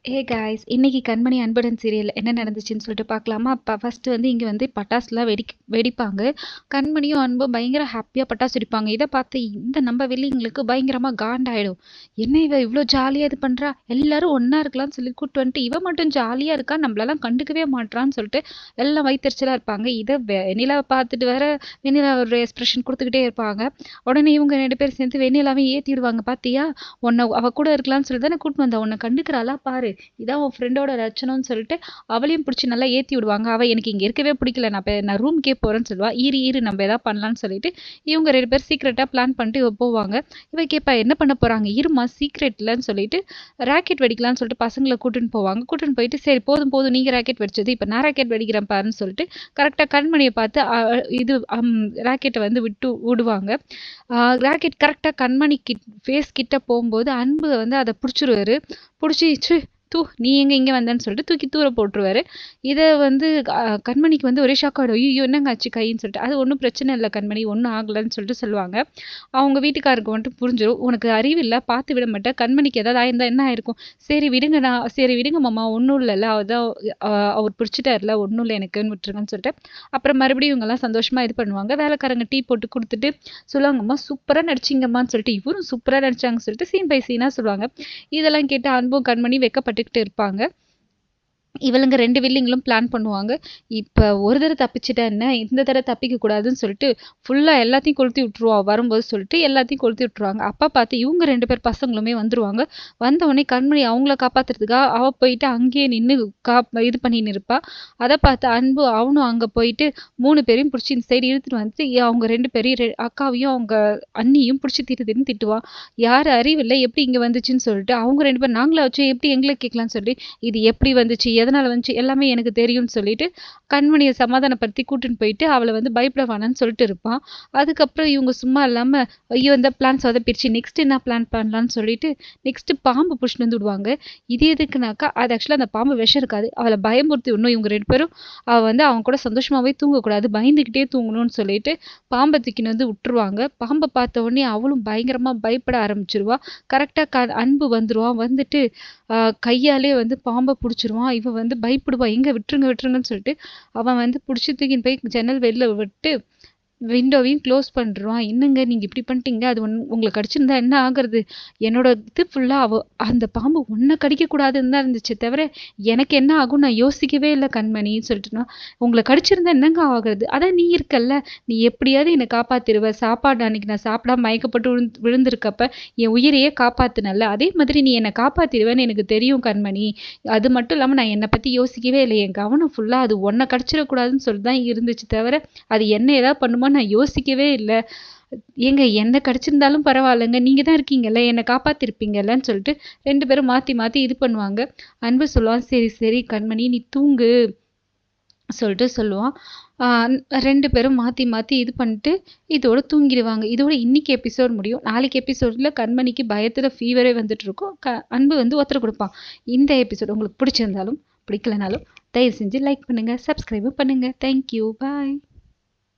Hey guys, இன்னைக்கு கண்மணி அன்புடன் serial என்ன நடந்துச்சுன்னு சொல்லிட்டு பார்க்கலாமா? அப்போ ஃபஸ்ட்டு வந்து இங்கே வந்து பட்டாசுலாம் வெடிப்பாங்க. கண்மணியும் அன்பும் பயங்கர ஹாப்பியாக பட்டாசு வெடிப்பாங்க. இதை பார்த்து இந்த நம்ம வில்லிங்களுக்கு பயங்கரமாக காண்டாயிடும். என்ன இவ இவ்வளோ ஜாலியாக இது பண்ணுறா, எல்லாரும் ஒன்றா இருக்கலாம்னு சொல்லி கூப்பிட்டு வந்துட்டு இவ மட்டும் ஜாலியாக இருக்கா, நம்மளெல்லாம் கண்டுக்கவே மாட்றான்னு சொல்லிட்டு எல்லாம் வயிற்றுச்சலாக இருப்பாங்க. இதை வெண்ணிலாவை பார்த்துட்டு வேற வெண்ணிலா ஒரு எக்ஸ்பிரஷன் கொடுத்துக்கிட்டே இருப்பாங்க. உடனே இவங்க 2 பேர் சேர்ந்து வெண்ணிலாவே ஏற்றி விடுவாங்க. பார்த்தியா, உன்னை அவள் கூட இருக்கலாம்னு சொல்லி தானே கூப்பிட்டு வந்தா, உன்னை கண்டுக்கிறாளா பாரு, இதான் உன் ஃப்ரெண்டோட லட்சணம்னு சொல்லிட்டு அவளையும் பிடிச்சி நல்லா ஏற்றி விடுவாங்க. அவள் எனக்கு இங்கே இருக்கவே பிடிக்கல, நான் ரூம்க்கே போகிறேன்னு சொல்லுவா. ஈரு நம்ம எதாவது பண்ணலான்னு சொல்லிட்டு இவங்க 2 பேர் சீக்கிரட்டாக பிளான் பண்ணிட்டு போவாங்க. இவ கேட்பா என்ன பண்ண போகிறாங்க, இருமா சீக்ரெட்லன்னு சொல்லிட்டு ராக்கெட் வெடிக்கலான்னு சொல்லிட்டு பசங்களை கூட்டின்னு போவாங்க. கூட்டின்னு போயிட்டு சரி போதும் நீங்கள் ராக்கெட் வெடிச்சது, இப்போ நான் ராக்கெட் வெடிக்கிறேன் பாருன்னு சொல்லிட்டு கரெக்டாக கண்மணியை பார்த்து இது ராக்கெட்டை வந்து விடுவாங்க. ராக்கெட் கரெக்டாக கண்மணி ஃபேஸ் கிட்ட போகும்போது அன்பு வந்து அதை பிடிச்சிருவாரு. பிடிச்சி நீ எங்கே இங்கே வந்தேன்னு சொல்லிட்டு தூக்கி தூர போட்டுருவாரு. இதை வந்து கண்மணிக்கு வந்து ஒரே ஷாக் ஆகிடும். ஐயோ என்னங்க ஆச்சு கைன்னு சொல்லிட்டு. அது ஒன்றும் பிரச்சனை இல்லை கண்மணி, ஒன்றும் ஆகலைன்னு சொல்லிட்டு சொல்லுவாங்க. அவங்க வீட்டுக்காருக்கு வந்துட்டு புரிஞ்சிடும், உனக்கு அறிவில்லை, பார்த்து விட மாட்டேன், கண்மணிக்கு ஏதாவது ஆயிருந்தா என்ன ஆயிருக்கும், சரி விடுங்க மாமா, ஒன்றும் இல்லைல்ல, அதான் அவர் பிடிச்சிட்டாருல, ஒன்றும் இல்லை எனக்குன்னு விட்டுருங்கன்னு சொல்லிட்டு அப்புறம் மறுபடியும் இவங்கெல்லாம் சந்தோஷமாக இது பண்ணுவாங்க. வேலைக்காரங்க டீ போட்டு கொடுத்துட்டு சொல்லுவாங்கம்மா சூப்பராக நடிச்சிங்கம்மான்னு சொல்லிட்டு, இவரும் சூப்பராக நடிச்சாங்கன்னு சொல்லிட்டு சீன் பை சீனாக சொல்லுவாங்க. இதெல்லாம் கேட்டு அன்பும் கண்மணி வெக்கப்பட்டுக்கிட்டு இருப்பாங்க. இவளுங்க 2 வில்லிங்களும் பிளான் பண்ணுவாங்க. இப்போ ஒரு தடவை தப்பிச்சிட்டா என்ன, இந்த தடவை தப்பிக்க கூடாதுன்னு சொல்லிட்டு ஃபுல்லாக எல்லாத்தையும் கொளுத்தி விட்டுருவா வரும்போது சொல்லிட்டு எல்லாத்தையும் கொளுத்தி விட்டுருவாங்க. அப்பா பார்த்து இவங்க 2 பேர் பசங்களுமே வந்துருவாங்க. வந்தவொடனே கண்மணி அவங்கள காப்பாற்றுறதுக்காக அவள் போயிட்டு அங்கேயே நின்று இது பண்ணின்னு இருப்பா. அதை பார்த்து அன்பு அவனும் அங்கே போயிட்டு 3 பேரையும் பிடிச்சி இந்த சைடு இழுத்துட்டு வந்து அவங்க 2 பேரையும் அக்காவையும் அவங்க அண்ணியும் பிடிச்சி திட்டுவான். யார் அறிவில்லை எப்படி இங்கே வந்துச்சுன்னு சொல்லிட்டு அவங்க 2 பேர் நாங்களா வச்சு எப்படி எங்களை கேட்கலான்னு சொல்லி, இது எப்படி வந்துச்சு எதனால் வந்துச்சு எல்லாமே எனக்கு தெரியும்னு சொல்லிட்டு கண்மணியை சமாதானப்படுத்தி கூட்டின்னு போயிட்டு அவளை வந்து பயப்பட வேணான்னு சொல்லிட்டு இருப்பான். அதுக்கப்புறம் இவங்க சும்மா இல்லாமல் ஐயோ இந்த பிளான் சொதப்பிடுச்சு, நெக்ஸ்ட் என்ன பிளான் பண்ணலான்னு சொல்லிட்டு நெக்ஸ்ட் பாம்பு பிடிச்சிட்டு வந்து விடுவாங்க. இது எதுக்குனாக்கா அது ஆக்சுவலாக அந்த பாம்பு விஷம் இருக்காது, அவளை பயமுறுத்தி விடணும். இவங்க 2 பேரும் அவள் வந்து அவங்க கூட சந்தோஷமாகவே தூங்கக்கூடாது, பயந்துக்கிட்டே தூங்கணும்னு சொல்லிட்டு பாம்பை தூக்கின்னு வந்து விட்டுருவாங்க. பாம்பை பார்த்த உடனே அவளும் பயங்கரமாக பயப்பட ஆரம்பிச்சிருவா. கரெக்டாக அன்பு வந்துடுவான். வந்துட்டு கையாலே வந்து பாம்பை பிடிச்சிருவான். இவன் வந்து பயப்படுவா, எங்கே விட்டுருங்கன்னு சொல்லிட்டு அவன் வந்து பிடிச்சி தூக்கின்னு போய் ஜன்னல் வெளில விட்டு விண்டோவையும் க்ளோஸ் பண்ணிடுவான். என்னங்க நீங்கள் இப்படி பண்ணிட்டீங்க, அது உங்களுக்கு கடிச்சிருந்தா என்ன ஆகுறது, என்னோட இது ஃபுல்லாக அந்த பாம்பு ஒன்றை கடிக்கக்கூடாதுன்னு தான் இருந்துச்சு தவிர எனக்கு என்ன ஆகும் நான் யோசிக்கவே இல்லை கண்மணின்னு சொல்லிட்டுனா, உங்களை கடிச்சிருந்தா என்னங்க ஆகுறது, அதான் நீ இருக்கல்ல, நீ எப்படியாவது என்னை காப்பாற்றிடுவ, சாப்பாடு அன்னைக்கு நான் சாப்பிடாம மயக்கப்பட்டு விழுந்திருக்கப்ப என் உயிரையே காப்பாற்றினல்ல, அதே மாதிரி நீ என்னை காப்பாற்றிடுவேன்னு எனக்கு தெரியும் கண்மணி. அது மட்டும் இல்லாமல் நான் என்னை பற்றி யோசிக்கவே இல்லை, என் கவனம் ஃபுல்லாக அது ஒன்றை கடிச்சிடக்கூடாதுன்னு சொல்லி தான் இருந்துச்சு தவிர அது என்ன ஏதாவது பண்ணுமா நான் யோசிக்கவே இல்லை. ஏங்க என்ன கடிச்சிருந்தாலும் பரவாயில்லைங்க, நீங்கள் தான் இருக்கீங்கல்ல, என்னை காப்பாற்றிருப்பீங்கல்லன்னு சொல்லிட்டு 2 பேரும் மாற்றி இது பண்ணுவாங்க. அன்பு சொல்லுவான், சரி கண்மணி நீ தூங்கு சொல்லிட்டு சொல்லுவான். 2 பேரும் மாற்றி இது பண்ணிட்டு இதோட தூங்கிடுவாங்க. இதோட இன்னைக்கு எபிசோட் முடியும். நாளைக்கு எபிசோடில் கண்மணிக்கு பயத்தில் ஃபீவரே வந்துட்டு இருக்கும். அன்பு வந்து ஒத்தரை கொடுப்பான். இந்த எபிசோட் உங்களுக்கு பிடிச்சிருந்தாலும் பிடிக்கலனாலும் தயவு செஞ்சு லைக் பண்ணுங்கள், சப்ஸ்கிரைபும் பண்ணுங்கள். தேங்க்யூ, பாய்.